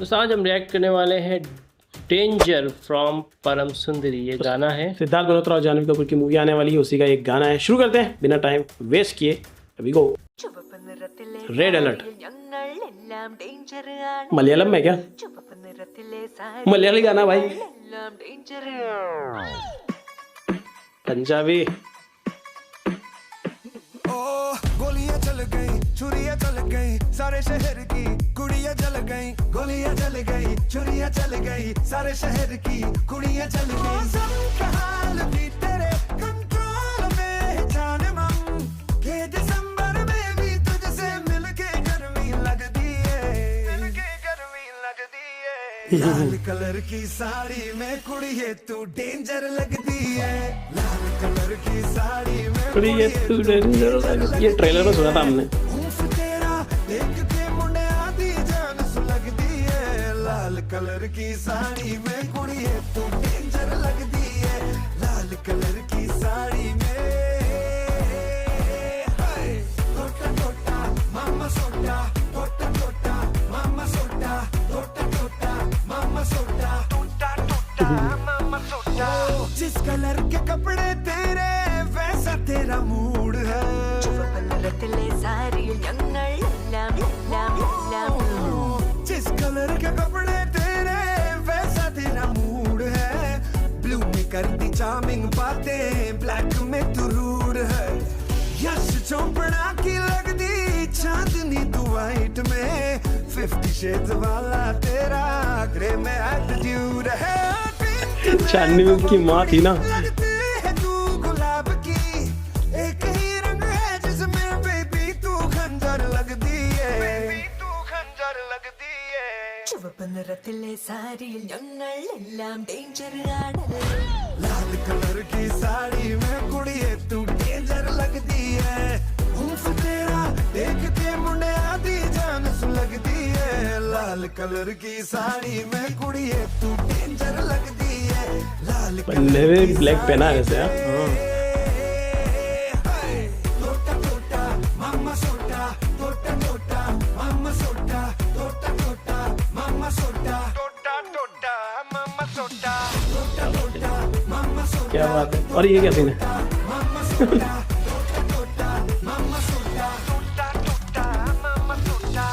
तो आज हम रिएक्ट करने वाले हैं डेंजर फ्रॉम परम सुंदरी। ये गाना है सिद्धार्थ मल्होत्रा और जानवी कपूर की मूवी आने वाली है, उसी का एक गाना है। शुरू करते हैं बिना टाइम वेस्ट किए। अभी गो। रेड अलर्ट मलयालम में क्या? मलयाली गाना भाई, पंजाबी। गोलियां चल गई, छुरियां चल गई, सारे शहर की कुड़ियां चल गई। गोलियां चल गई, छुरियां चल गई, सारे शहर की कुड़ियां चल गई। सबका हाल भी तेरे कंट्रोल में है जान मन, ये दिसंबर में भी तुझसे मिलके गर्मी लगती है, मिलके गर्मी लगती है। लाल कलर की साड़ी में कुड़िए तू डेंजर लगती है, लाल कलर की साड़ी में ये ट्रेलर में सुना था हमने। लाल कलर की साड़ी में कुड़िए तू डेंजर लगती है, लाल कलर की साड़ी में। टोटा टोटा मामा सोटा, टोटा टोटा मामा सोटा, टोटा टोटा मामा सोटा, टोटा टोटा मामा सोटा। जिस कलर के कपड़े तेरे वैसा तेरा मूड है, जिस कलर के कपड़े तेरे वैसा तेरा मूड है। ब्लू में कर दी चार्मिंग बातें, ब्लैक में तू रूड है। यश चोपड़ा की लगदी चांदनी तू वाइट में, 50 शेड्स वाला तेरा ग्रे में एटीट्यूड है। चांदनी में उसकी माँ थी ना। लाल कलर की साड़ी में कुड़िए तू डेंजर लगती है, उम्फ तेरा देख के मुंडे आधी जान सुलगती है। लाल कलर की साड़ी में कुड़िए तू डेंजर लगती है, लाल कलर की ब्लैक पहना है वैसे। टोटा टोटा मामा सोटा, टोटा टोटा मामा सोटा, टोटा टोटा मामा सोटा, टोटा टोटा मामा सोटा, टोटा टोटा मामा सोटा। क्या बात है। और ये क्या सीन है? मामा सोटा, टोटा टोटा मामा सोटा, टोटा टोटा मामा सोटा।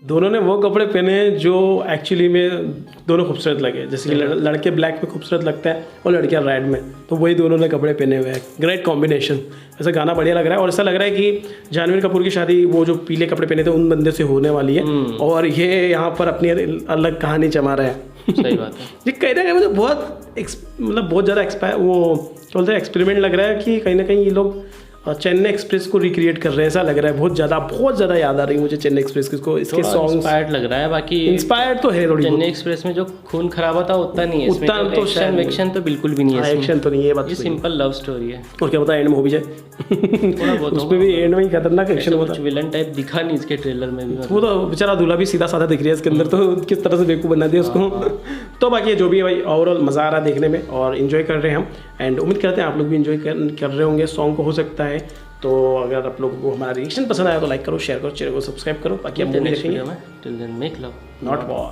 दोनों ने वो कपड़े पहने जो एक्चुअली में दोनों खूबसूरत लगे। जैसे कि लड़के ब्लैक में खूबसूरत लगता है और लड़कियां रेड में, तो वही दोनों ने कपड़े पहने हुए हैं। Great combination. ऐसा गाना बढ़िया लग रहा है और ऐसा लग रहा है कि जानवी कपूर की शादी वो जो पीले कपड़े पहने थे उन बंदे से होने वाली है, और ये यहाँ पर अपनी अलग कहानी जमा रहा है। सही बात है। ये कहीं ना कहीं मुझे बहुत ज़्यादा वो क्या बोलते हैं एक्सपेरिमेंट लग रहा है कि कहीं ना कहीं ये लोग चेन्नई एक्सप्रेस को रिक्रिएट कर रहे हैं। ऐसा लग रहा है बहुत ज़्यादा याद आ रही है मुझे चेन्नई एक्सप्रेस की। इसके सॉन्ग इंस्पायर्ड लग रहा है। बाकी इंस्पायर्ड तो है थोड़ी। चेन्नई एक्सप्रेस में जो खून खराबा था उतना नहीं है इसमें, उतना तो एक्शन तो बिल्कुल भी नहीं है। एक्शन तो नहीं है, बात ये सिंपल लव स्टोरी है। और क्या पता एंड में हो भी जाए। थोड़ा बहुत उसमें भी एंड में ही खतरनाक एक्शन होता कुछ विलन टाइप दिखा नहीं इसके ट्रेलर में भी। वो तो बेचारा दूल्हा भी सीधा साधा दिख रहा है इसके अंदर, तो किस तरह से बेवकूफ़ बना दिया उसको। तो बाकी जो भी है भाई ओवरऑल मज़ा आ रहा है देखने में और इन्जॉय कर रहे हैं हम। एंड उम्मीद करते हैं आप लोग भी इन्जॉय कर रहे होंगे सॉन्ग को, हो सकता है। तो अगर आप लोगों को हमारा रिएक्शन पसंद आया तो लाइक करो, शेयर करो, चैनल को सब्सक्राइब करो। बाकी आप देखेंगे। Till then make love not war.